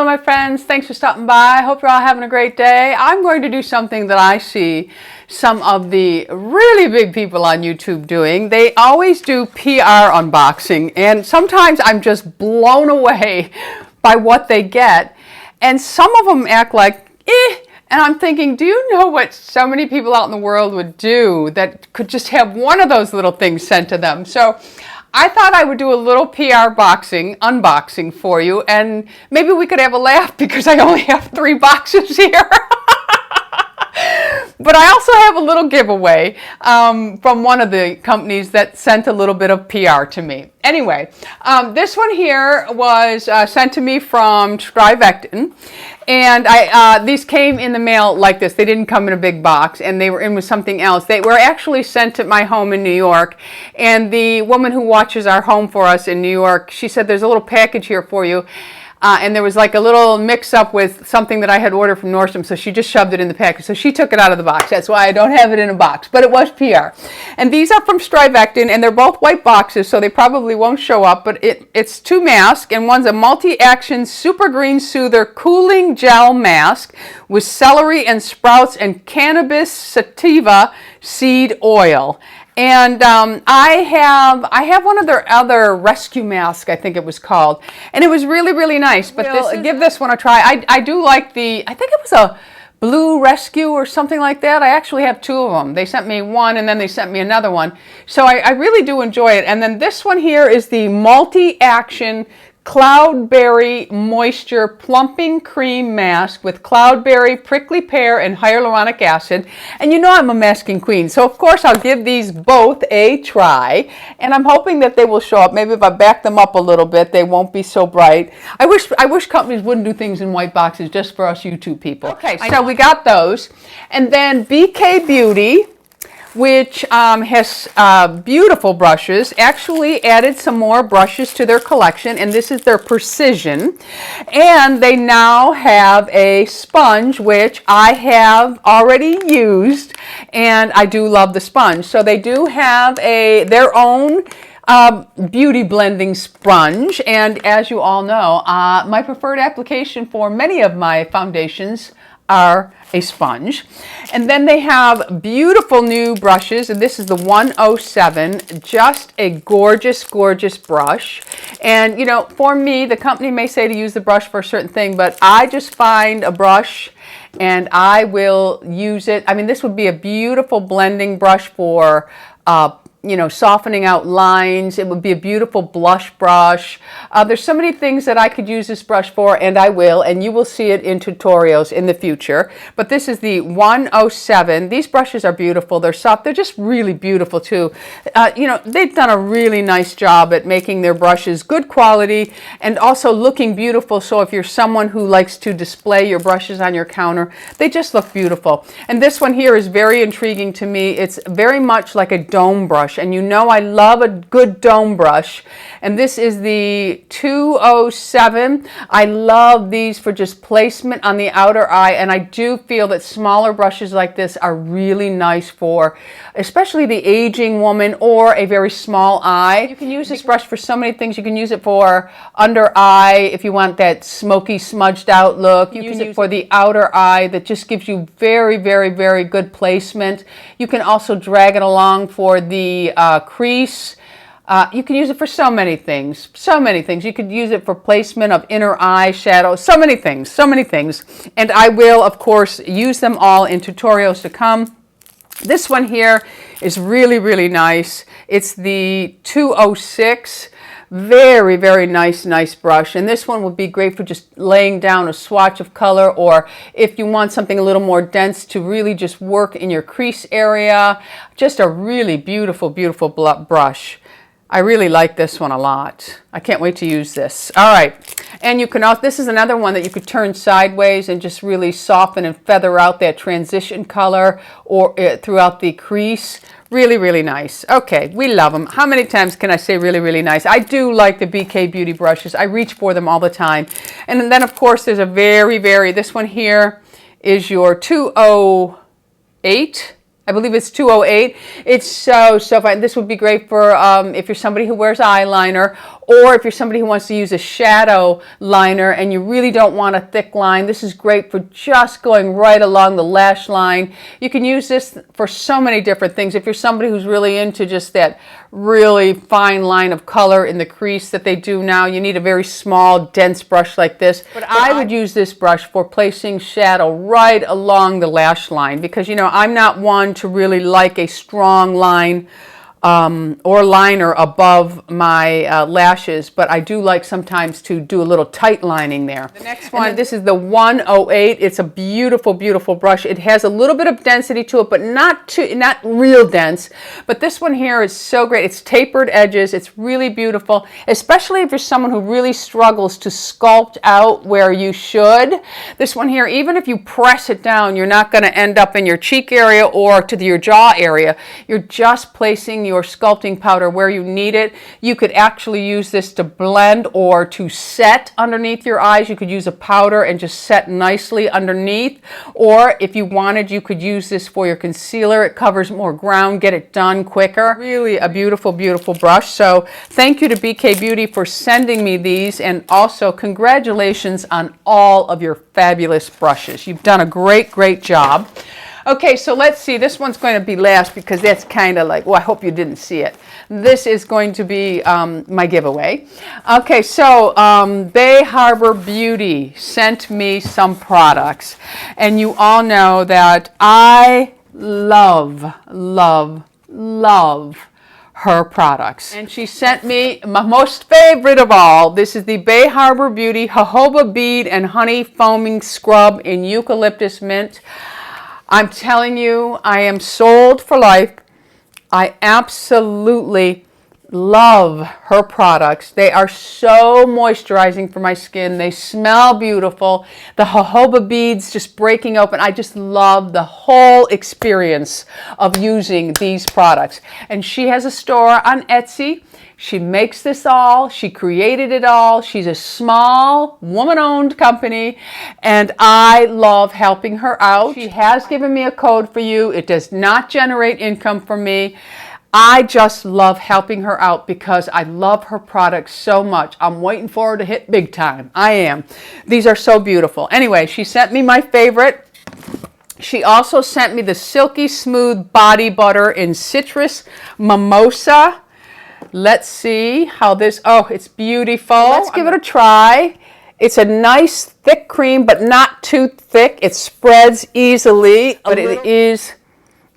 Hello my friends, thanks for stopping by. I hope you're all having a great day. I'm going to do something that I see some of the really big people on YouTube doing. They always do PR unboxing, and sometimes I'm just blown away by what they get. And some of them act like, and I'm thinking, do you know what so many people out in the world would do that could just have one of those little things sent to them? So I thought I would do a little PR unboxing for you, and maybe we could have a laugh because I only have 3 boxes here. But I also have a little giveaway from one of the companies that sent a little bit of PR to me. Anyway, this one here was sent to me from StriVectin, and these came in the mail like this. They didn't come in a big box, and they were in with something else. They were actually sent at my home in New York, and the woman who watches our home for us in New York, she said, there's a little package here for you. And there was like a little mix-up with something that I had ordered from Nordstrom, so she just shoved it in the package. So she took it out of the box. That's why I don't have it in a box, but it was PR. And these are from StriVectin, and they're both white boxes, so they probably won't show up, but it's 2 masks, and one's a multi-action super green soother cooling gel mask with celery and sprouts and cannabis sativa seed oil. And I have one of their other rescue masks, I think it was called, and it was really, really nice. But give this one a try. I do like I think it was a Blue Rescue or something like that. I actually have 2 of them. They sent me one, and then they sent me another one. So I really do enjoy it. And then this one here is the multi-action Cloudberry Moisture Plumping Cream Mask with cloudberry, prickly pear, and hyaluronic acid. And you know I'm a masking queen, so of course I'll give these both a try. And I'm hoping that they will show up. Maybe if I back them up a little bit, they won't be so bright. I wish companies wouldn't do things in white boxes just for us YouTube people. Okay, so we got those. And then BK Beauty, which has beautiful brushes, actually added some more brushes to their collection, and this is their Precision. And they now have a sponge, which I have already used, and I do love the sponge. So they do have their own beauty blending sponge, and as you all know, my preferred application for many of my foundations are a sponge. And then they have beautiful new brushes, and this is the 107, just a gorgeous, gorgeous brush. And you know, for me, the company may say to use the brush for a certain thing, but I just find a brush and I will use it. I mean, this would be a beautiful blending brush for you know, softening out lines. It would be a beautiful blush brush. There's so many things that I could use this brush for, and I will, and you will see it in tutorials in the future. But this is the 107. These brushes are beautiful. They're soft. They're just really beautiful too. You know, they've done a really nice job at making their brushes good quality and also looking beautiful. So if you're someone who likes to display your brushes on your counter, they just look beautiful. And this one here is very intriguing to me. It's very much like a dome brush. And you know I love a good dome brush. And this is the 207. I love these for just placement on the outer eye. And I do feel that smaller brushes like this are really nice for especially the aging woman or a very small eye. You can use this brush for so many things. You can use it for under eye if you want that smoky, smudged out look. You can use it for the outer eye that just gives you very, very, very good placement. You can also drag it along for the crease. You can use it for so many things. So many things. You could use it for placement of inner eye shadow. So many things. So many things. And I will, of course, use them all in tutorials to come. This one here is really, really nice. It's the 206. Very, very nice brush. And this one would be great for just laying down a swatch of color, or if you want something a little more dense to really just work in your crease area. Just a really beautiful, beautiful brush. I really like this one a lot. I can't wait to use this. All right. And you can also, this is another one that you could turn sideways and just really soften and feather out that transition color or throughout the crease. Really, really nice. Okay, we love them. How many times can I say really, really nice? I do like the BK Beauty brushes. I reach for them all the time. And then, of course, there's a this one here is your 208. I believe it's 208. It's so fun. This would be great for if you're somebody who wears eyeliner, Or if you're somebody who wants to use a shadow liner and you really don't want a thick line, this is great for just going right along the lash line. You can use this for so many different things. If you're somebody who's really into just that really fine line of color in the crease that they do now, you need a very small, dense brush like this. But I would use this brush for placing shadow right along the lash line because, you know, I'm not one to really like a strong line or liner above my lashes, but I do like sometimes to do a little tight lining there. The next one, this is the 108. It's a beautiful, beautiful brush. It has a little bit of density to it, but not real dense. But this one here is so great. It's tapered edges. It's really beautiful, especially if you're someone who really struggles to sculpt out where you should. This one here, even if you press it down, you're not going to end up in your cheek area or to your jaw area. You're just placing your sculpting powder where you need it. You could actually use this to blend or to set underneath your eyes. You could use a powder and just set nicely underneath. Or if you wanted, you could use this for your concealer. It covers more ground, get it done quicker. Really a beautiful, beautiful brush. So thank you to BK Beauty for sending me these, and also congratulations on all of your fabulous brushes. You've done a great, great job. Okay, so let's see. This one's going to be last because that's kind of like, well, I hope you didn't see it. This is going to be my giveaway. Okay, so Bay Harbor Beauty sent me some products. And you all know that I love, love, love her products. And she sent me my most favorite of all. This is the Bay Harbor Beauty Jojoba Bead and Honey Foaming Scrub in Eucalyptus Mint. I'm telling you, I am sold for life. I absolutely love her products. They are so moisturizing for my skin. They smell beautiful. The jojoba beads just breaking open. I just love the whole experience of using these products. And she has a store on Etsy. She makes this all. She created it all. She's a small, woman-owned company, and I love helping her out. She has given me a code for you. It does not generate income for me. I just love helping her out because I love her products so much. I'm waiting for her to hit big time. I am. These are so beautiful. Anyway, she sent me my favorite. She also sent me the Silky Smooth Body Butter in Citrus Mimosa. Let's see how this, oh, it's beautiful. Let's give it a try. It's a nice thick cream, but not too thick. It spreads easily, but it is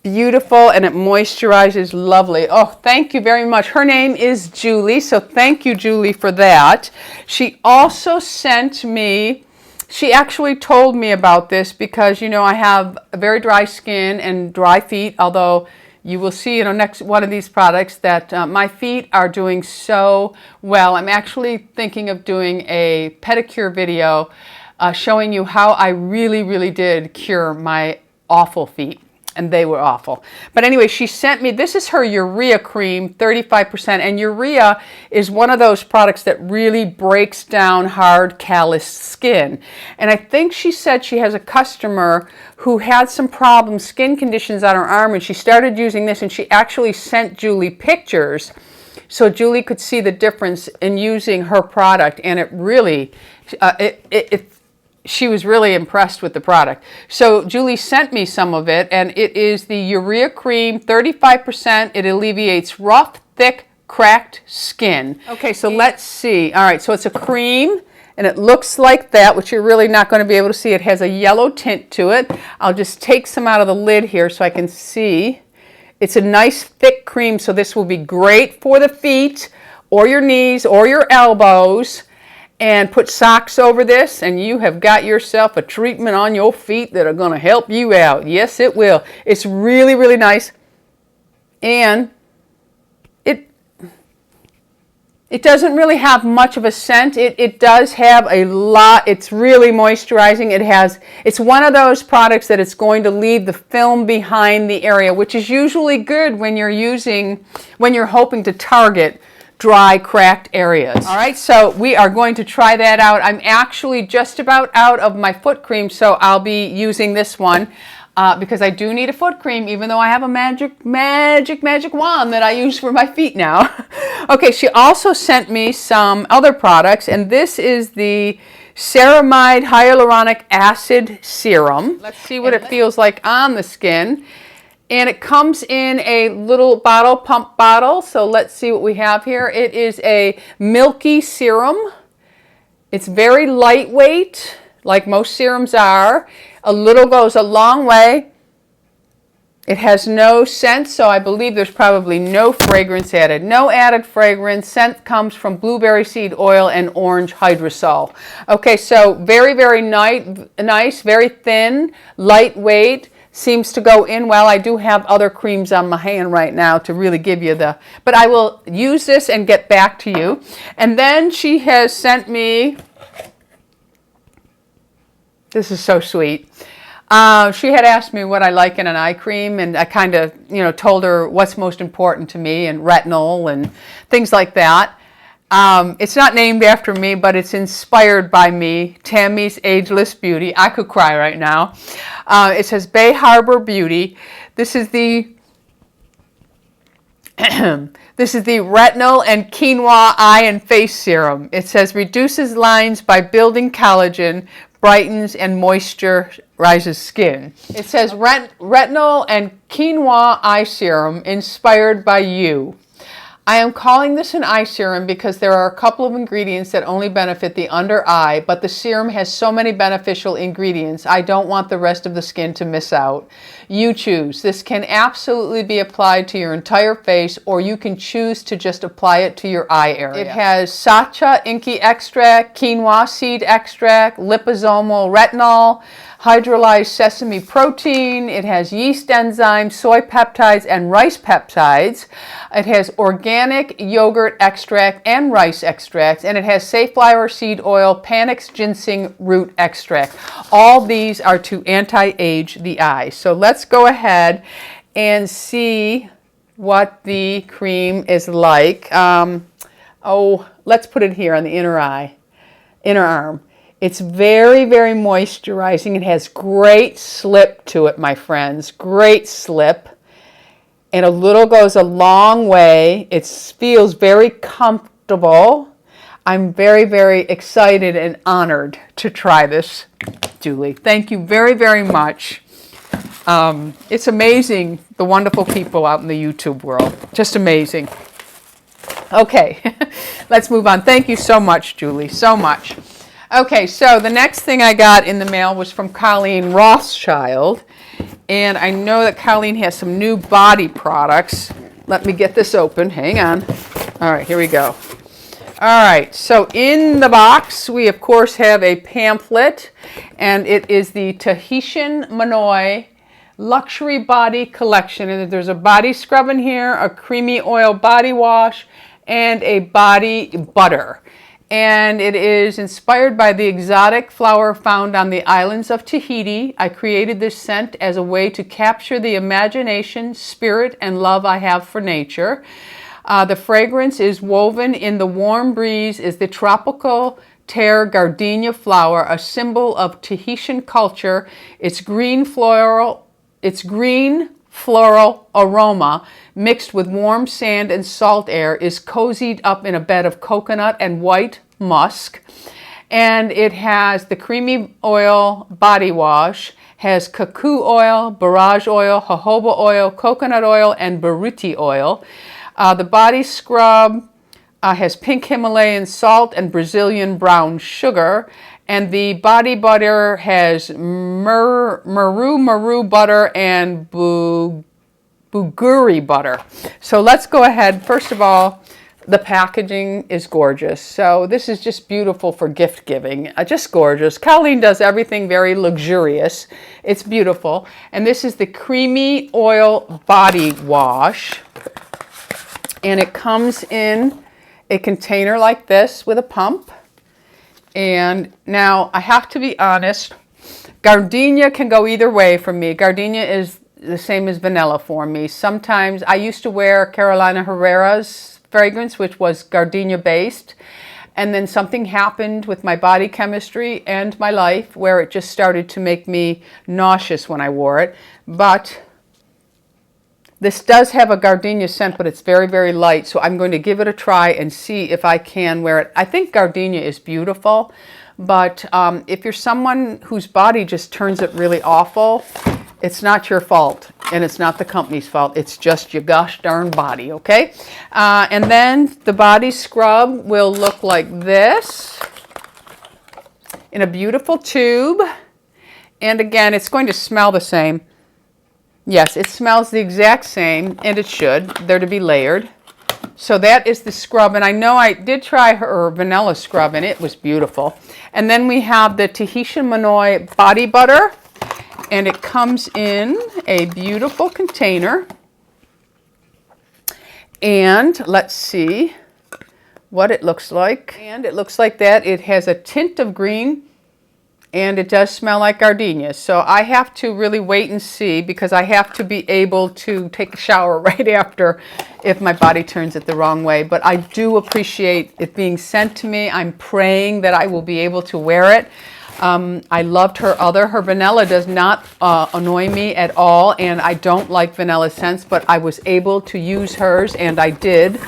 beautiful and it moisturizes lovely. Oh, thank you very much. Her name is Julie, so thank you, Julie, for that. She also sent me, she actually told me about this because, you know, I have very dry skin and dry feet, although you will see in the next one of these products that my feet are doing so well. I'm actually thinking of doing a pedicure video showing you how I really, really did cure my awful feet. And they were awful. But anyway, she sent me, this is her urea cream, 35%. And urea is one of those products that really breaks down hard, calloused skin. And I think she said she has a customer who had some problems, skin conditions on her arm, and she started using this, and she actually sent Julie pictures so Julie could see the difference in using her product. And it really, she was really impressed with the product. So Julie sent me some of it, and it is the urea cream, 35%. It alleviates rough, thick, cracked skin. Okay, so let's see. All right, so it's a cream, and it looks like that, which you're really not going to be able to see. It has a yellow tint to it. I'll just take some out of the lid here so I can see. It's a nice thick cream, so this will be great for the feet or your knees or your elbows. And put socks over this, and you have got yourself a treatment on your feet that are going to help you out. Yes, it will. It's really, really nice. And it doesn't really have much of a scent. It does have a lot. It's really moisturizing. It's one of those products that it's going to leave the film behind the area, which is usually good when you're hoping to target dry, cracked areas. All right, so we are going to try that out. I'm actually just about out of my foot cream, so I'll be using this one. because I do need a foot cream, even though I have a magic wand that I use for my feet now. Okay, she also sent me some other products, and this is the Ceramide Hyaluronic Acid Serum. Let's see what it feels like on the skin. And it comes in a little bottle, pump bottle. So let's see what we have here. It is a milky serum. It's very lightweight, like most serums are. A little goes a long way. It has no scent, so I believe there's probably no fragrance added. No added fragrance. Scent comes from blueberry seed oil and orange hydrosol. Okay, so very, very nice, very thin, lightweight. Seems to go in well. I do have other creams on my hand right now to really give you the, but I will use this and get back to you. And then she has sent me, this is so sweet. She had asked me what I like in an eye cream, and I kind of, told her what's most important to me, and retinol and things like that. It's not named after me, but it's inspired by me, Tammy's Ageless Beauty. I could cry right now. It says Bay Harbor Beauty. This is the this is the retinol and quinoa eye and face serum. It says reduces lines by building collagen, brightens and moisturizes skin. It says retinol and quinoa eye serum inspired by you. I am calling this an eye serum because there are a couple of ingredients that only benefit the under eye, but the serum has so many beneficial ingredients, I don't want the rest of the skin to miss out. You choose. This can absolutely be applied to your entire face, or you can choose to just apply it to your eye area. It has sacha inky extract, quinoa seed extract, liposomal retinol, hydrolyzed sesame protein. It has yeast enzymes, soy peptides, and rice peptides. It has organic yogurt extract and rice extracts, and it has safflower seed oil, panax ginseng root extract. All these are to anti-age the eye. So let's go ahead and see what the cream is like. Let's put it here on the inner arm. It's very, very moisturizing. It has great slip to it, my friends. Great slip. And a little goes a long way. It feels very comfortable. I'm very, very excited and honored to try this, Julie. Thank you very, very much. It's amazing, the wonderful people out in the YouTube world. Just amazing. Okay, let's move on. Thank you so much, Julie, so much. Okay, so the next thing I got in the mail was from Colleen Rothschild, and I know that Colleen has some new body products. Let me get this open. Hang on. All right, here we go. All right, so in the box, we of course have a pamphlet, and it is the Tahitian Manoi Luxury Body Collection. And there's a body scrub in here, a creamy oil body wash, and a body butter. And it is inspired by the exotic flower found on the islands of Tahiti. I created this scent as a way to capture the imagination, spirit, and love I have for nature. The fragrance is woven in the warm breeze is the tropical Terre gardenia flower, a symbol of Tahitian culture. Its green floral aroma mixed with warm sand and salt air is cozied up in a bed of coconut and white musk. And it has the creamy oil body wash, has cacao oil, barrage oil, jojoba oil, coconut oil, and buriti oil. The body scrub has pink Himalayan salt and Brazilian brown sugar. And the body butter has maru butter and buguri butter. So let's go ahead. First of all, the packaging is gorgeous. So this is just beautiful for gift giving. Just gorgeous. Colleen does everything very luxurious. It's beautiful. And this is the creamy oil body wash. And it comes in a container like this with a pump. And now I have to be honest, gardenia can go either way for me. Gardenia is the same as vanilla for me. Sometimes I used to wear Carolina Herrera's fragrance, which was gardenia based, and then something happened with my body chemistry and my life where it just started to make me nauseous when I wore it. But this does have a gardenia scent, but it's very, very light, so I'm going to give it a try and see if I can wear it. I think gardenia is beautiful, but if you're someone whose body just turns it really awful, it's not your fault, and it's not the company's fault. It's just your gosh darn body, okay? And then the body scrub will look like this in a beautiful tube. And again, it's going to smell the same. Yes, it smells the exact same, and it should. They're to be layered. So that is the scrub, and I know I did try her vanilla scrub, and it was beautiful. And then we have the Tahitian Manoi body butter, and it comes in a beautiful container. And let's see what it looks like. And it looks like that. It has a tint of green, and it does smell like gardenia. So I have to really wait and see, because I have to be able to take a shower right after if my body turns it the wrong way. But I do appreciate it being sent to me. I'm praying that I will be able to wear it. I loved her vanilla does not annoy me at all, and I don't like vanilla scents, but I was able to use hers, and I did,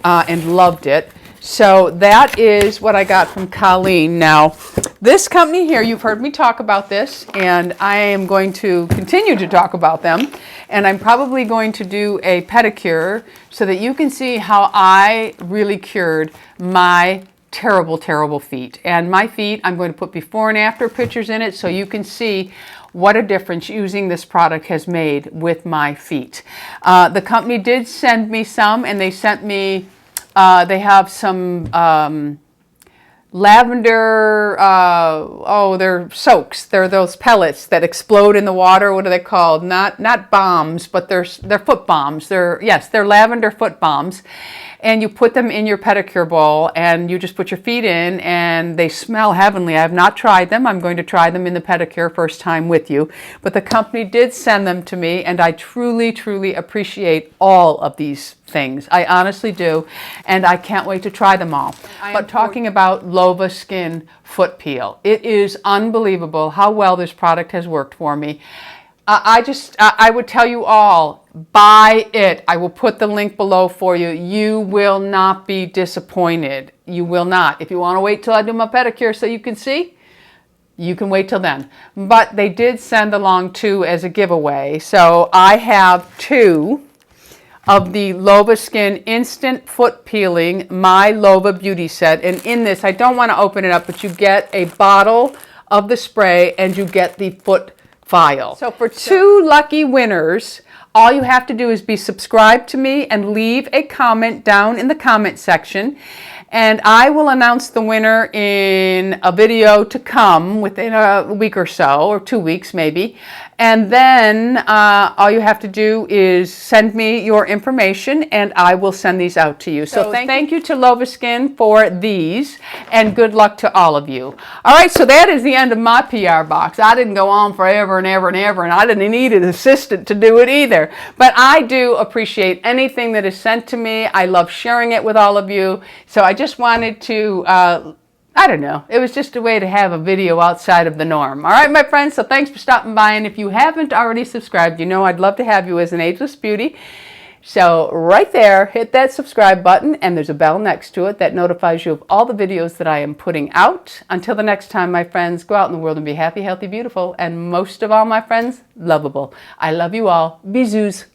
and loved it. So that is what I got from Colleen. Now, this company here, you've heard me talk about this, and I am going to continue to talk about them. And I'm probably going to do a pedicure so that you can see how I really cured my terrible, terrible feet. And my feet, I'm going to put before and after pictures in it so you can see what a difference using this product has made with my feet. The company did send me some, and they sent me they have some lavender, they're soaks. They're those pellets that explode in the water. What are they called? Not bombs, but they're foot bombs. They're lavender foot bombs. And you put them in your pedicure bowl, and you just put your feet in, and they smell heavenly. I have not tried them. I'm going to try them in the pedicure first time with you. But the company did send them to me, and I truly, truly appreciate all of these things. I honestly do, and I can't wait to try them all. But talking about Lova Skin Foot Peel, it is unbelievable how well this product has worked for me. I would tell you all, buy it. I will put the link below for you. You will not be disappointed. You will not. If you want to wait till I do my pedicure so you can see, you can wait till then. But they did send along 2 as a giveaway. So I have 2 of the Lova Skin Instant Foot Peeling My Lova Beauty Set. And in this, I don't want to open it up, but you get a bottle of the spray, and you get the foot file. So for 2 lucky winners, all you have to do is be subscribed to me and leave a comment down in the comment section, and I will announce the winner in a video to come within a week or so, or 2 weeks maybe. And then all you have to do is send me your information, and I will send these out to you. So thank you to Lova Skin for these, and good luck to all of you. All right, so that is the end of my PR box. I didn't go on forever and ever and ever, and I didn't need an assistant to do it either. But I do appreciate anything that is sent to me. I love sharing it with all of you. So I just wanted to I don't know. It was just a way to have a video outside of the norm. All right, my friends, so thanks for stopping by. And if you haven't already subscribed, you know I'd love to have you as an ageless beauty. So right there, hit that subscribe button, and there's a bell next to it that notifies you of all the videos that I am putting out. Until the next time, my friends, go out in the world and be happy, healthy, beautiful, and most of all, my friends, lovable. I love you all. Bisous.